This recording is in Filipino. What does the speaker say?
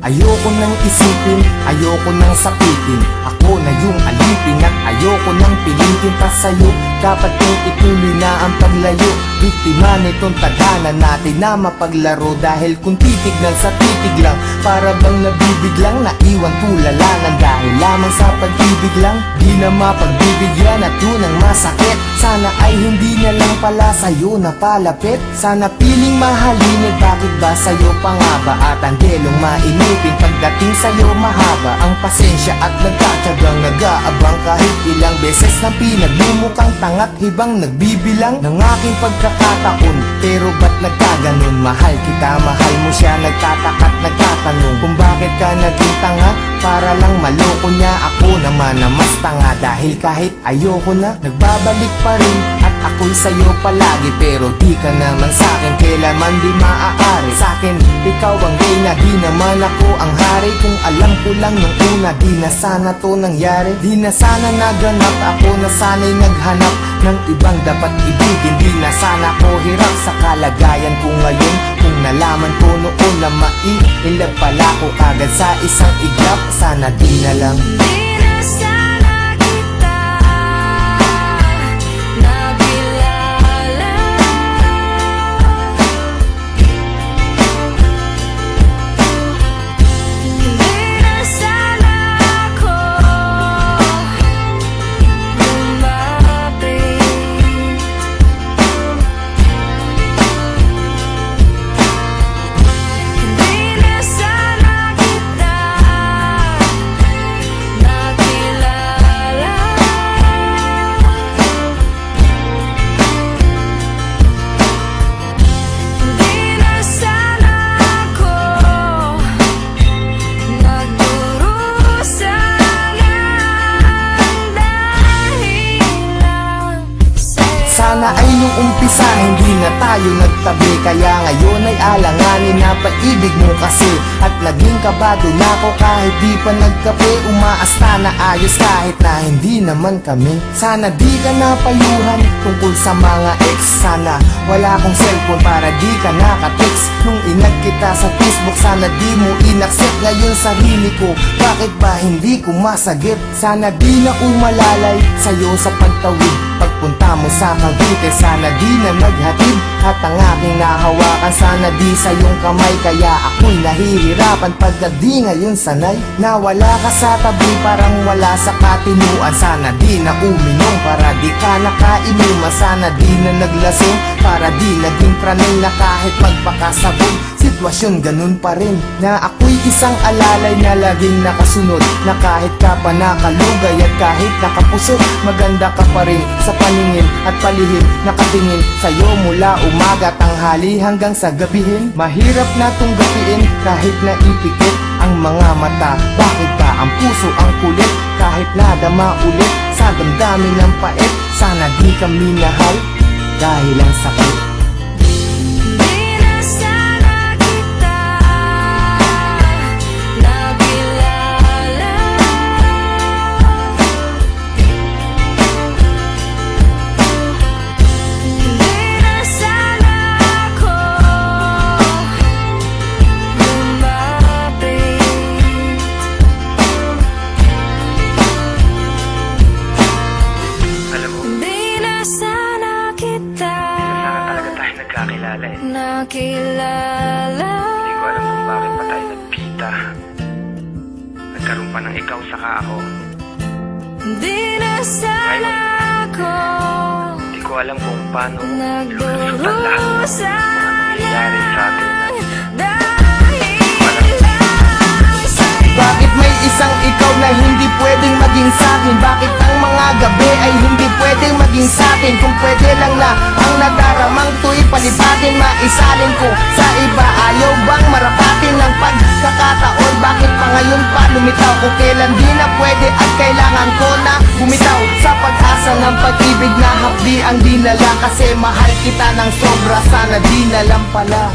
Ayoko nang isipin, ayoko nang sapitin. Ako na yung alipin at ayoko nang pilitin pa sa'yo. Dapat kong ituloy na ang paglayo. Biktima nitong tadhana natin na mapaglaro. Dahil kung titignan sa titig lang, para bang nabibiglang naiwan tulalanan. Dahil lamang sa pag-ibig lang, di na mapagbibigyan at yun ang masakit. Sana ay hindi na lang pala sa'yo napalapit. Sana piling mahalin, bakit ba sa'yo pa nga ba? At ang delong mainipin, pagdating sa'yo mahaba ang pasensya at nagkatsagang nag-aabang. Kahit ilang beses na pinaglumukang tangat hibang nagbibilang ng aking pagkakataon. Pero ba't nagkaganon? Mahal kita, mahal mo siya. Nagtataka't nagtatanong kung bakit ka naging tanga, para lang maloko niya. Ako naman na mas tanga, dahil kahit ayoko na, nagbabalik pa rin. At ako'y sa'yo palagi, pero di ka naman sa'kin kailanman di maaari. Sa'kin, ikaw ang reyna, di naman ako ang hari. Kung alam ko lang nung una, di na sana to nangyari. Di na sana naganap, ako na sana'y naghanap ng ibang dapat ibigin. Di na sana ko hirap sa kalagayan ko ngayon. Kung nalaman ko noon na maiilag pala ko agad sa isang iglap, sana di na lang. Sana ay nung umpisa hindi na tayo nagtabi. Kaya ngayon ay alanganin na pag-ibig mo kasi. At naging kabado na ako kahit di pa nagkape. Umaasta na ayos kahit na hindi naman kami. Sana di ka napayuhan tungkol sa mga ex. Sana wala akong cellphone para di ka nakatext. Nung inag kita sa Facebook, sana di mo inaccept. Ngayon sarili ko, bakit ba hindi ko masagip? Sana di na umalalay sa'yo sa pagtawid. Pagpunta mo sa Cavite, sana di na naghatid. At ang aking nahawakan, sana di sa iyong kamay. Kaya ako'y nahihirapan pagka di ngayon sanay. Nawala ka sa tabi, parang wala sa katinuan. Sana di na uminom, para di ka nakainuman. Sana di na naglasing, para di naging pranay. Na kahit magpakasabog, sitwasyon ganun pa rin. Na ako'y isang alalay na laging nakasunod. Na kahit ka pa nakalugay at kahit nakapusot, maganda ka pa rin sa paningin at palihim. Nakatingin sa'yo mula umaga, tanghali hanggang sa gabihin. Mahirap na tunggapiin kahit naipikit ang mga mata. Bakit ba ang puso ang kulit kahit nadama ulit sa damdamin ng pait? Sana di kami nahal dahil ang sakit. Nakilala. Hindi ko alam kung bakit pa tayo nagkita. Nagkaroon pa ng ikaw saka ako. Di na sana ako. Hindi ko alam kung paano lulusutan lahat ng mga nangyayari sa atin. Bakit may isang ikaw na hindi pwedeng maging sa'kin? Bakit ang mga gabi ay hindi pwedeng maging sa'tin? Kung pwede lang na ang nadaramang to'y palipatin, maisalin ko sa iba. Ayaw bang marapatin ng pagkakataon? Bakit pa ngayon pa lumitaw? Kung kailan di na pwede at kailangan ko na bumitaw sa pag-asa ng pag-ibig na hapdi ang dinala. Kasi mahal kita ng sobra, sana di na lang pala.